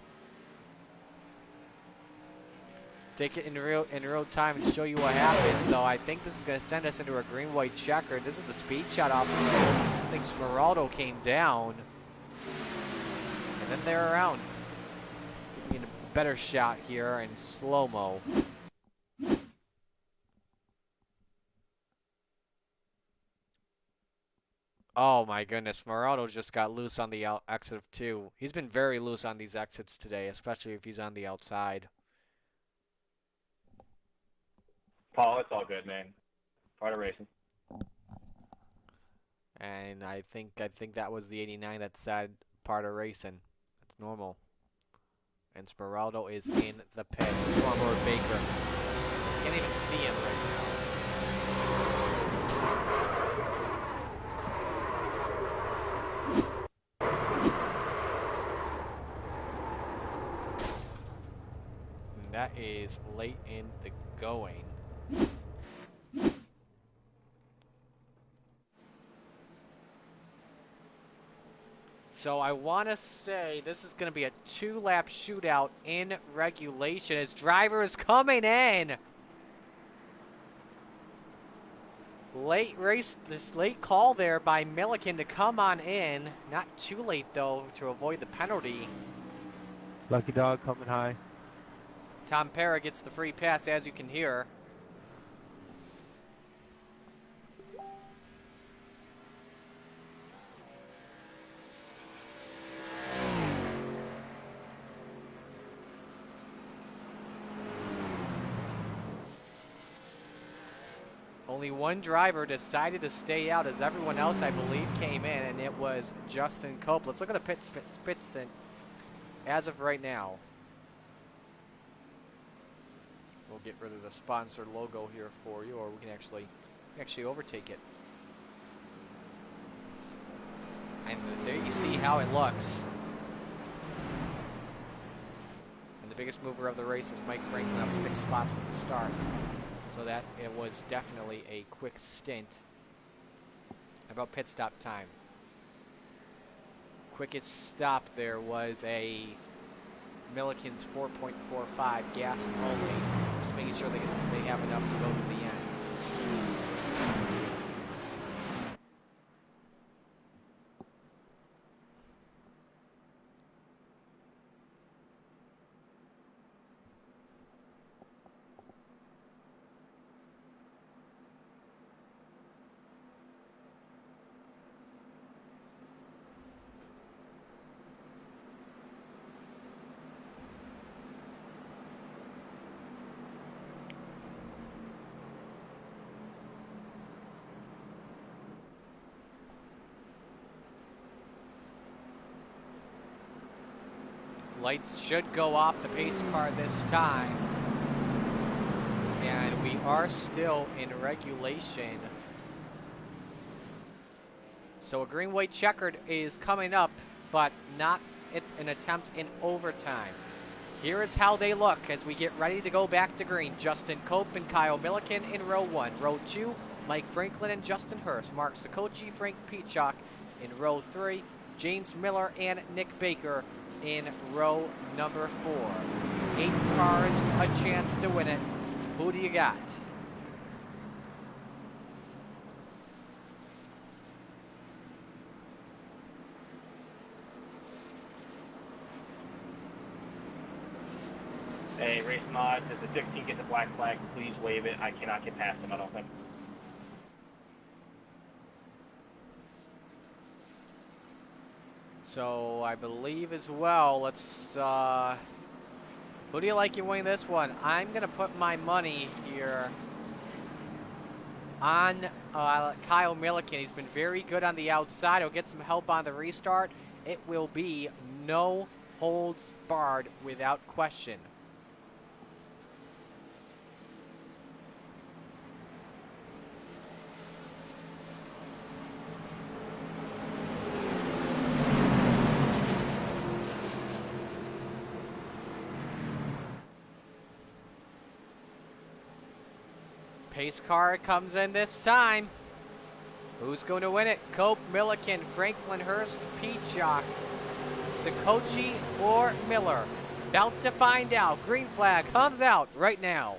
Take it in real time and show you what happened. So I think this is going to send us into a green-white checker. This is the speed shot off the two. I think Smeraldo came down. And then they're around. See if we get a better shot here in slow-mo. Oh my goodness, Smeraldo just got loose on the exit of 2. He's been very loose on these exits today, especially if he's on the outside. Paul, it's all good, man. Part of racing. And I think that was the 89 that said part of racing. That's normal. And Smeraldo is in the pit. Scoreboard Baker. Can't even see him right now. And that is late in the going. So I want to say this is going to be a 2-lap shootout in regulation as driver is coming in. Late race, this late call there by Milliken to come on in. Not too late though to avoid the penalty. Lucky dog coming high. Tom Parra gets the free pass, as you can hear. Only one driver decided to stay out as everyone else, I believe, came in, and it was Justin Cope. Let's look at the pit stint as of right now. We'll get rid of the sponsor logo here for you, or we can actually overtake it. And there you see how it looks. And the biggest mover of the race is Mike Franklin, up 6 spots from the start. So that it was definitely a quick stint. How about pit stop time? Quickest stop there was a Milliken's 4.45 gas only. Just making sure they have enough to go to the end. Lights should go off the pace car this time. And we are still in regulation. So a green, white, checkered is coming up, but not an attempt in overtime. Here is how they look as we get ready to go back to green. Justin Cope and Kyle Milliken in row 1. Row 2, Mike Franklin and Justin Hurst. Mark Sikochi, Frank Peachock in row 3. James Miller and Nick Baker in row number 4. 8 cars, a chance to win it. Who do you got? Hey, race mod, does the 16 get the black flag? Please wave it. I cannot get past him, I don't think. So I believe as well, let's, who do you like in winning this one? I'm going to put my money here on Kyle Milliken. He's been very good on the outside. He'll get some help on the restart. It will be no holds barred without question. Pace car comes in this time. Who's going to win it? Cope, Milliken, Franklin, Hurst, Peachock, Sikochi, or Miller? About to find out. Green flag comes out right now.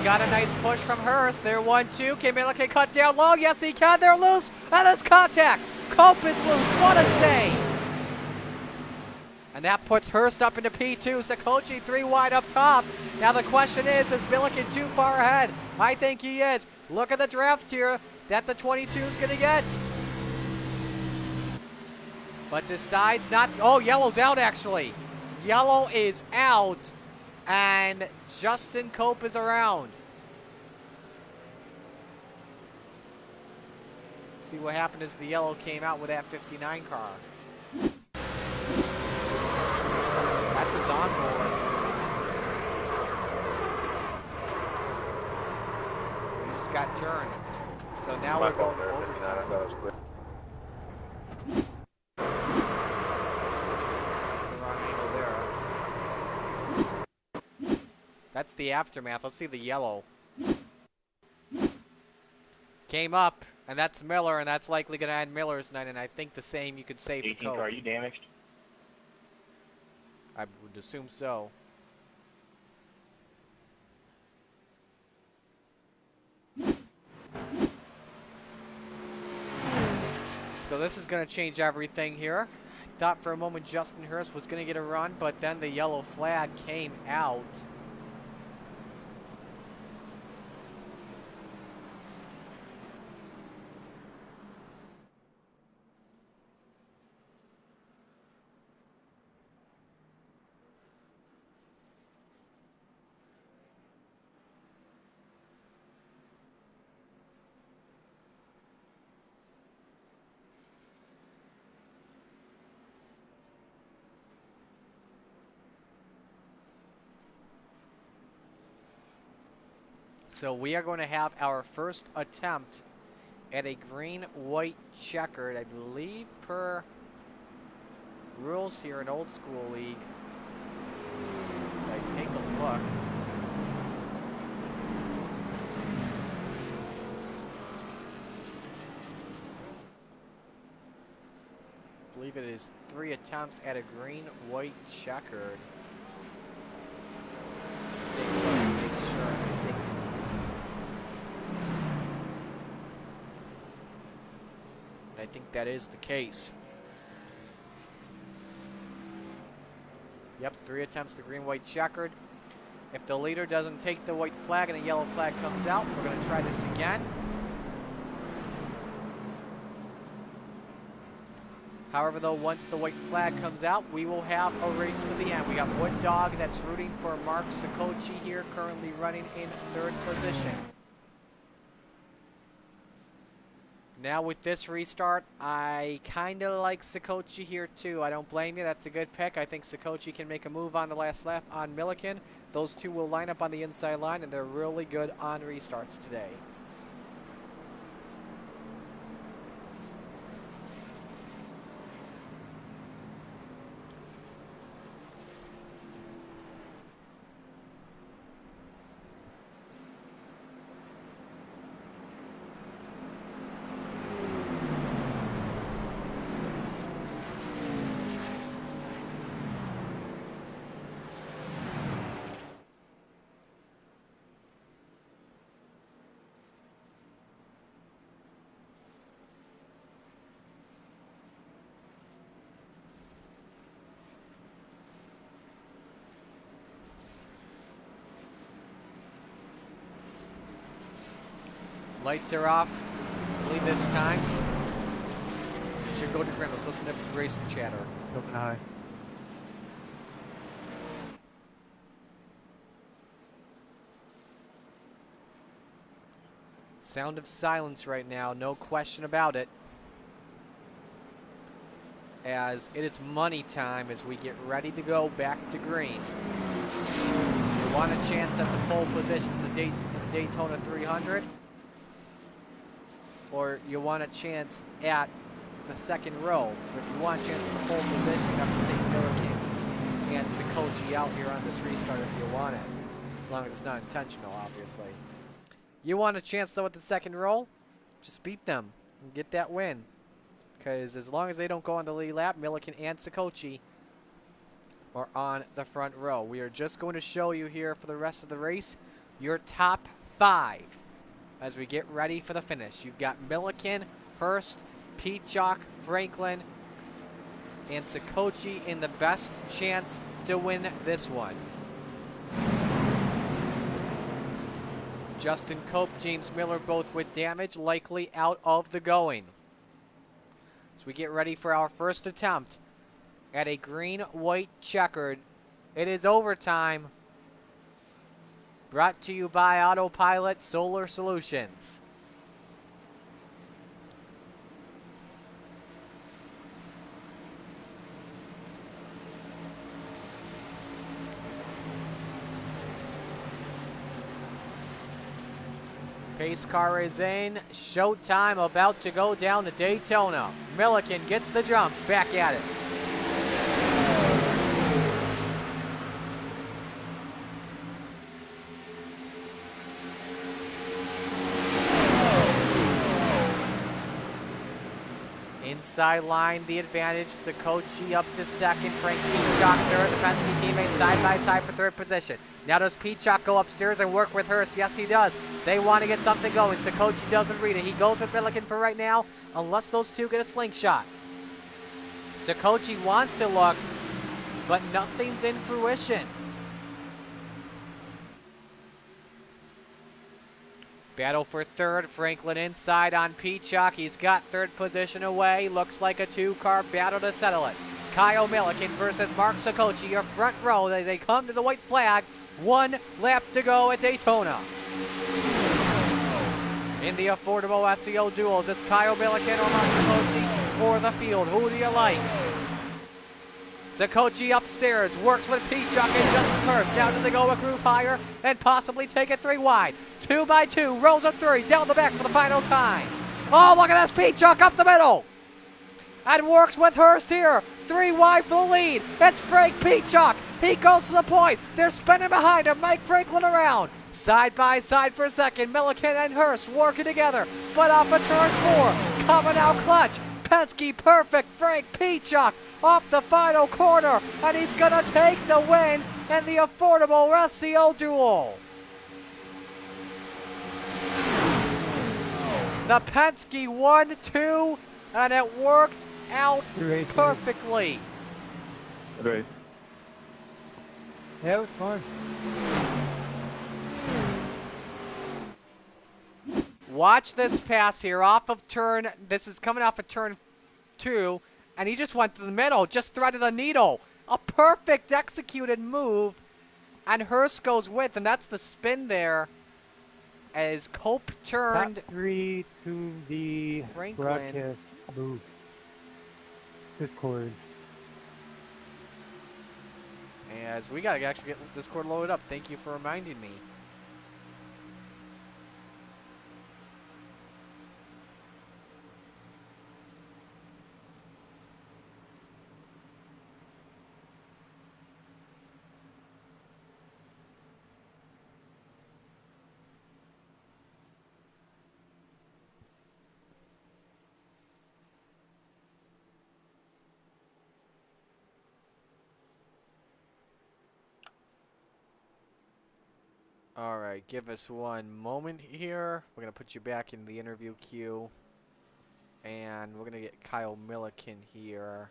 Got a nice push from Hurst. They're 1-2. Can Milliken cut down low? Yes, he can. They're loose. And it's contact. Cope is loose. What a save. And that puts Hurst up into P2. Sikochi 3 wide up top. Now the question is Milliken too far ahead? I think he is. Look at the draft here that the 22 is going to get. But decides not. Oh, yellow's out actually. Yellow is out. And Justin Cope is around. See what happened as the yellow came out with that 59 car. That's its onboard. We just got turned. So now we're going to overtime. That's the wrong angle there. That's the aftermath. Let's see the yellow. Came up, and that's Miller, and that's likely going to end Miller's night, and I think the same you could say for 18 Cope. car, are you damaged? I would assume so. So this is going to change everything here. I thought for a moment Justin Hurst was going to get a run, but then the yellow flag came out. So we are going to have our first attempt at a green-white checkered, I believe per rules here in Old School League. As I take a look. I believe it is 3 attempts at a green-white checkered. Just take a look and make sure. I think that is the case. Yep, 3 attempts to green-white checkered. If the leader doesn't take the white flag and a yellow flag comes out, we're going to try this again. However, though, once the white flag comes out, we will have a race to the end. We got Wood Dog that's rooting for Mark Sikochi here, currently running in 3rd position. Now with this restart, I kind of like Sikochi here too. I don't blame you. That's a good pick. I think Sikochi can make a move on the last lap on Milliken. Those two will line up on the inside line, and they're really good on restarts today. Lights are off, I believe this time. So you should go to green. Let's listen to race chatter. Coming high. Sound of silence right now, no question about it. As it is money time as we get ready to go back to green. You want a chance at the pole position in the Daytona 300? Or you want a chance at the 2nd row? If you want a chance at the pole position, you have to take Milliken and Sikochi out here on this restart if you want it. As long as it's not intentional, obviously. You want a chance, though, at the 2nd row? Just beat them and get that win. Because as long as they don't go on the lead lap, Milliken and Sikochi are on the front row. We are just going to show you here for the rest of the race your top 5 as we get ready for the finish. You've got Milliken, Hurst, Peacock, Franklin, and Sikochi in the best chance to win this one. Justin Cope, James Miller, both with damage, likely out of the going. As we get ready for our first attempt at a green-white checkered. It is overtime. Brought to you by Autopilot Solar Solutions. Pace car is in. Showtime about to go down to Daytona. Milliken gets the jump. Back at it. Inside line, the advantage. Sakochi up to second. Frank Peachock third. The Penske teammate side by side for third position. Now does Peachock go upstairs and work with Hurst? Yes, he does. They want to get something going. Sakochi doesn't read it. He goes with Milliken for right now, unless those two get a slingshot. Sakochi wants to look, but nothing's in fruition. Battle for third. Franklin inside on Peachock. He's got third position away. Looks like a two-car battle to settle it. Kyle Milliken versus Mark Sakochi. Your front row. They come to the white flag. 1 lap to go at Daytona. In the affordable SEO duels, it's Kyle Milliken or Mark Sakochi for the field. Who do you like? Sakochi upstairs, works with Peachock and Justin Hurst. Now do they go a groove higher and possibly take it 3 wide? 2 by 2, rolls of 3, down the back for the final time. Oh, look at this, Peachock up the middle. And works with Hurst here. 3 wide for the lead. It's Frank Peachock. He goes to the point. They're spinning behind him. Mike Franklin around. Side by side for second. Milliken and Hurst working together. But off of turn 4. Coming out clutch. Penske perfect. Frank Peachock off the final corner. And he's going to take the win in the affordable SEO duel. The Penske 1-2, and it worked out perfectly. Right. Yeah, it was fun. Watch this pass here off of turn. This is coming off of turn 2, and he just went to the middle, just threaded the needle. A perfect executed move, and Hurst goes with, and that's the spin there. As Cope turned. Top 3 to the Franklin. broadcast booth. Discord. As we gotta actually get Discord loaded up. Thank you for reminding me. All right, give us one moment here. We're going to put you back in the interview queue. And we're going to get Kyle Milliken here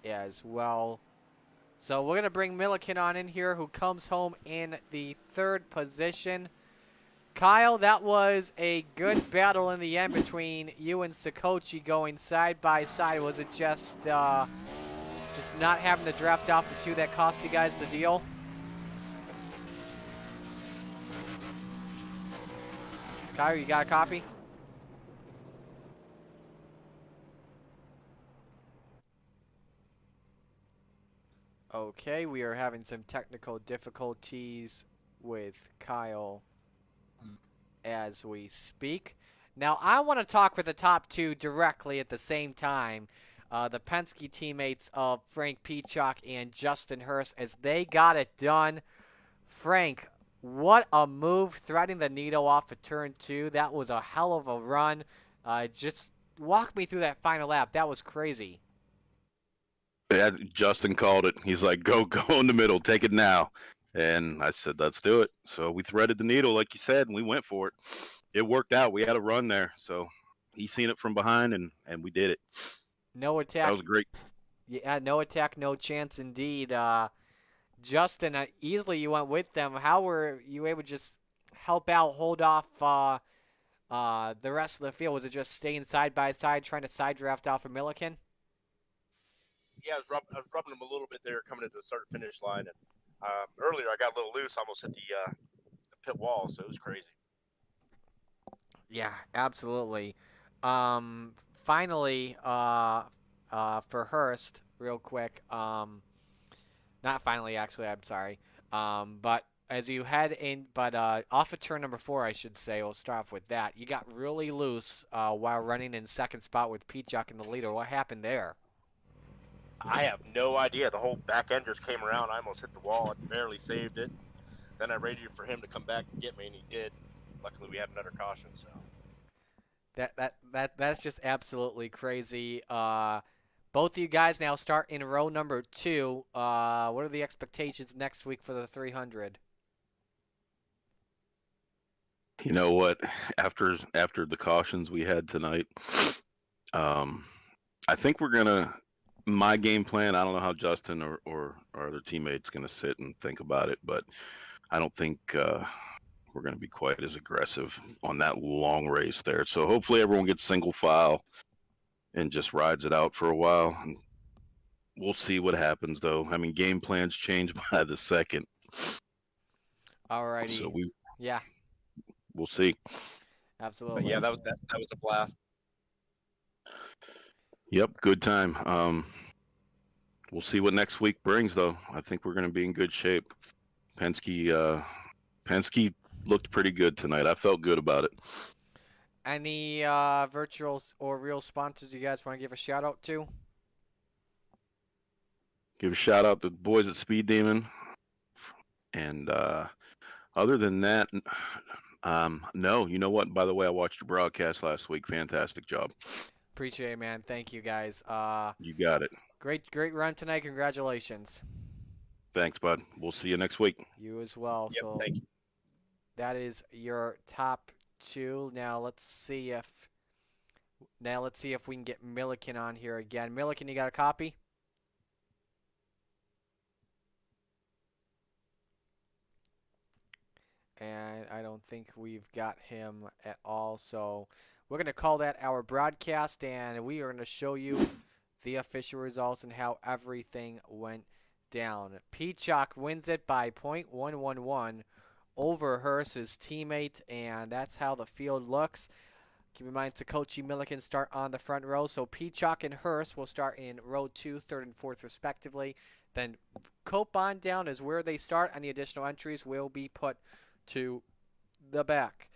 as well. So we're going to bring Milliken on in here, who comes home in the 3rd position. Kyle, that was a good battle in the end between you and Sakochi going side by side. Was it just not having to draft out the 2 that cost you guys the deal? Kyle, you got a copy? Okay, we are having some technical difficulties with Kyle as we speak. Now, I want to talk with the top 2 directly at the same time. The Penske teammates of Frank Peachock and Justin Hurst, as they got it done. Frank, what a move, threading the needle off of turn 2. That was a hell of a run. Just walk me through that final lap. That was crazy. Yeah, Justin called it. He's like, go in the middle, take it now. And I said, let's do it. So we threaded the needle, like you said, and we went for it. It worked out. We had a run there. So he seen it from behind, and we did it. No attack. That was great. Yeah, no attack, no chance indeed. Justin, easily you went with them. How were you able to just help out, hold off the rest of the field? Was it just staying side by side, trying to side draft off of Milliken? Yeah, I was rubbing him a little bit there coming into the start-finish line. And earlier I got a little loose, almost hit the pit wall, so it was crazy. Yeah, absolutely. Finally, for Hurst, real quick. Not finally, actually. I'm sorry. But as you head in, but off of turn number 4, I should say, we'll start off with that. You got really loose while running in second spot with Pete Chuck in the leader. What happened there? I have no idea. The whole back end just came around. I almost hit the wall. I barely saved it. Then I waited for him to come back and get me, and he did. Luckily, we had another caution. So That's just absolutely crazy. Both of you guys now start in row number 2. What are the expectations next week for the 300? You know what? After the cautions we had tonight, I think we're gonna. My game plan. I don't know how Justin or our other teammates gonna sit and think about it, but I don't think we're gonna be quite as aggressive on that long race there. So hopefully everyone gets single file and just rides it out for a while. And we'll see what happens, though. I mean, game plans change by the second. Alrighty. So yeah, we'll see. absolutely. but yeah, that was a blast. Yep, good time. We'll see what next week brings, though. I think we're going to be in good shape. Penske looked pretty good tonight. I felt good about it. Any virtual or real sponsors you guys want to give a shout out to? Give a shout out to the boys at Speed Demon. And other than that, no. You know what? By the way, I watched your broadcast last week. Fantastic job. Appreciate it, man. Thank you, guys. You got it. Great run tonight. Congratulations. Thanks, bud. We'll see you next week. You as well. Yep, So thank you. that is your top 2. Now let's see if we can get Milliken on here again. Milliken, you got a copy? And I don't think we've got him at all. So we're going to call that our broadcast, and we are going to show you the official results and how everything went down. Peachock wins it by .111 over Hurst's teammate, and that's how the field looks. Keep in mind, Sakochi Milliken start on the front row, so Peachock and Hurst will start in row 2, 3rd, and 4th respectively. Then Cope on down is where they start. Any additional entries will be put to the back.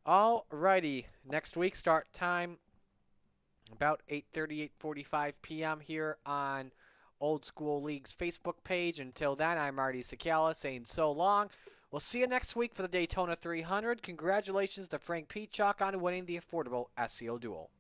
Alrighty, next week start time about 8:30, 8:45 p.m. here on Old School League's Facebook page. Until then, I'm Marty Sakala saying so long. We'll see you next week for the Daytona 300. Congratulations to Frank Peachock on winning the affordable SEO Duel.